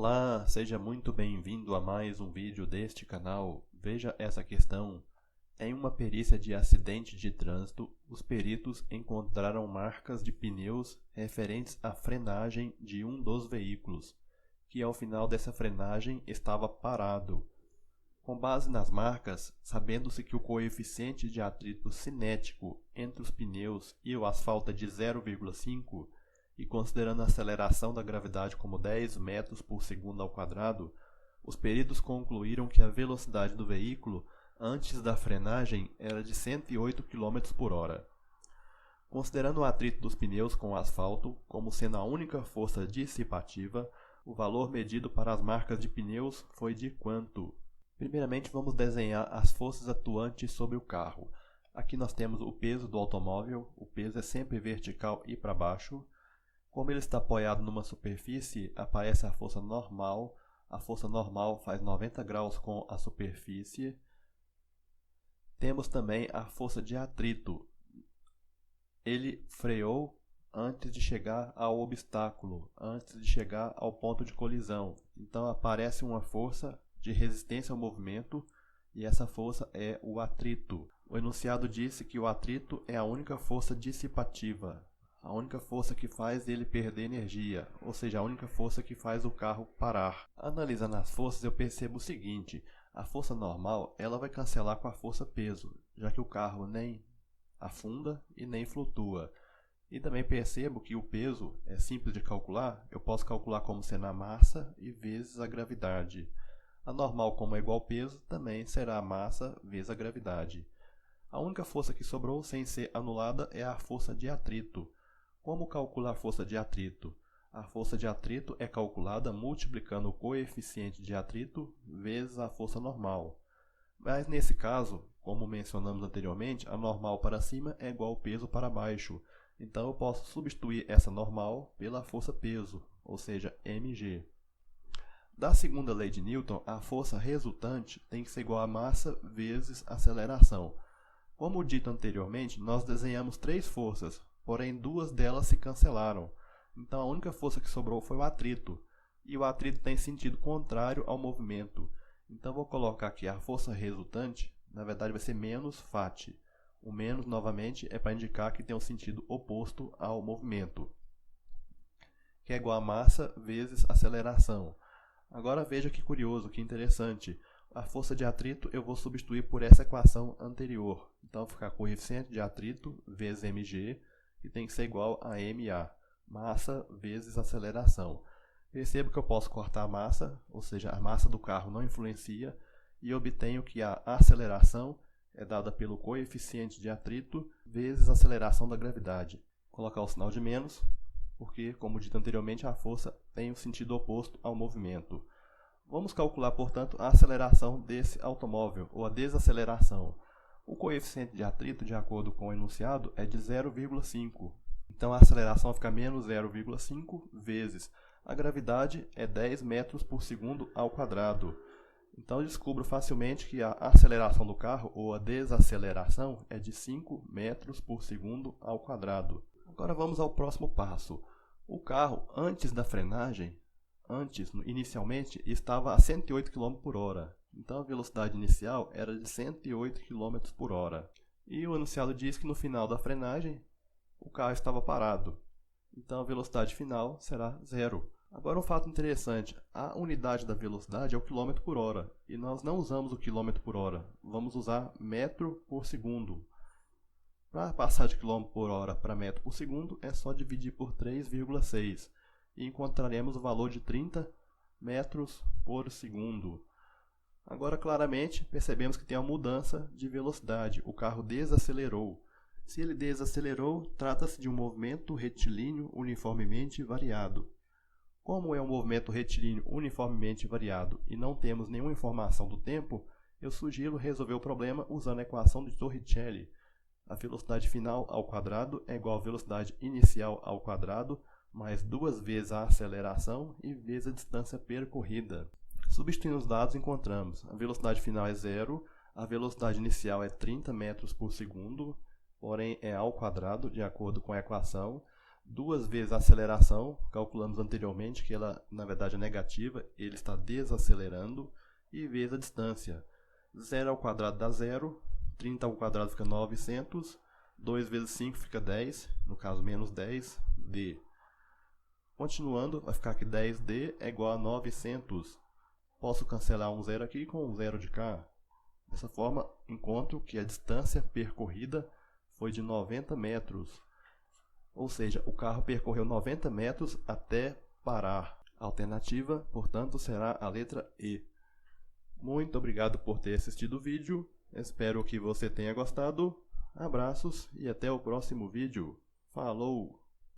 Olá, seja muito bem-vindo a mais um vídeo deste canal. Veja essa questão. Em uma perícia de acidente de trânsito, os peritos encontraram marcas de pneus referentes à frenagem de um dos veículos, que ao final dessa frenagem estava parado. Com base nas marcas, sabendo-se que o coeficiente de atrito cinético entre os pneus e o asfalto é de 0,5, e considerando a aceleração da gravidade como 10 metros por segundo ao quadrado, os peritos concluíram que a velocidade do veículo antes da frenagem era de 108 km por hora. Considerando o atrito dos pneus com o asfalto como sendo a única força dissipativa, o valor medido para as marcas de pneus foi de quanto? Primeiramente, vamos desenhar as forças atuantes sobre o carro. Aqui nós temos o peso do automóvel, o peso é sempre vertical e para baixo. Como ele está apoiado numa superfície, aparece a força normal. A força normal faz 90 graus com a superfície. Temos também a força de atrito. Ele freou antes de chegar ao obstáculo, antes de chegar ao ponto de colisão. Então aparece uma força de resistência ao movimento e essa força é o atrito. O enunciado disse que o atrito é a única força dissipativa. A única força que faz ele perder energia, ou seja, a única força que faz o carro parar. Analisando as forças, eu percebo o seguinte: a força normal ela vai cancelar com a força peso, já que o carro nem afunda e nem flutua. E também percebo que o peso é simples de calcular, eu posso calcular como sendo a massa e vezes a gravidade. A normal, como é igual ao peso, também será a massa vezes a gravidade. A única força que sobrou sem ser anulada é a força de atrito. Como calcular a força de atrito? A força de atrito é calculada multiplicando o coeficiente de atrito vezes a força normal. Mas nesse caso, como mencionamos anteriormente, a normal para cima é igual ao peso para baixo. Então eu posso substituir essa normal pela força peso, ou seja, mg. Da segunda lei de Newton, a força resultante tem que ser igual a massa vezes aceleração. Como dito anteriormente, nós desenhamos três forças, porém duas delas se cancelaram. Então a única força que sobrou foi o atrito, e o atrito tem sentido contrário ao movimento. Então vou colocar aqui a força resultante, na verdade vai ser menos Φ. O menos, novamente, é para indicar que tem um sentido oposto ao movimento, que é igual a massa vezes aceleração. Agora veja que curioso, que interessante. A força de atrito eu vou substituir por essa equação anterior. Então vai ficar coeficiente de atrito vezes mg, que tem que ser igual a ma, massa vezes aceleração. Percebo que eu posso cortar a massa, ou seja, a massa do carro não influencia, e obtenho que a aceleração é dada pelo coeficiente de atrito vezes a aceleração da gravidade. Vou colocar o sinal de menos, porque, como dito anteriormente, a força tem o sentido oposto ao movimento. Vamos calcular, portanto, a aceleração desse automóvel, ou a desaceleração. O coeficiente de atrito, de acordo com o enunciado, é de 0,5. Então a aceleração fica menos 0,5 vezes a gravidade é 10 metros por segundo ao quadrado. Então eu descubro facilmente que a aceleração do carro, ou a desaceleração, é de 5 metros por segundo ao quadrado. Agora vamos ao próximo passo. O carro, antes da frenagem, inicialmente, estava a 108 km por hora. Então a velocidade inicial era de 108 km por hora. E o enunciado diz que no final da frenagem, o carro estava parado. Então a velocidade final será zero. Agora um fato interessante, a unidade da velocidade é o km por hora. E nós não usamos o km por hora, vamos usar metro por segundo. Para passar de km por hora para metro por segundo, é só dividir por 3,6 e encontraremos o valor de 30 metros por segundo. Agora, claramente, percebemos que tem uma mudança de velocidade. O carro desacelerou. Se ele desacelerou, trata-se de um movimento retilíneo uniformemente variado. Como é um movimento retilíneo uniformemente variado e não temos nenhuma informação do tempo, eu sugiro resolver o problema usando a equação de Torricelli. A velocidade final ao quadrado é igual à velocidade inicial ao quadrado, mais duas vezes a aceleração e vezes a distância percorrida. Substituindo os dados, encontramos a velocidade final é zero, a velocidade inicial é 30 metros por segundo, porém é ao quadrado, de acordo com a equação, 2 vezes a aceleração, calculamos anteriormente que ela na verdade é negativa, ele está desacelerando, e vezes a distância. 0 ao quadrado dá 0, 30 ao quadrado fica 900, 2 vezes 5 fica 10, no caso menos 10, d. Continuando, vai ficar que 10d é igual a 900. Posso cancelar um zero aqui com um zero de cá. Dessa forma, encontro que a distância percorrida foi de 90 metros. Ou seja, o carro percorreu 90 metros até parar. A alternativa, portanto, será a letra E. Muito obrigado por ter assistido o vídeo. Espero que você tenha gostado. Abraços e até o próximo vídeo. Falou!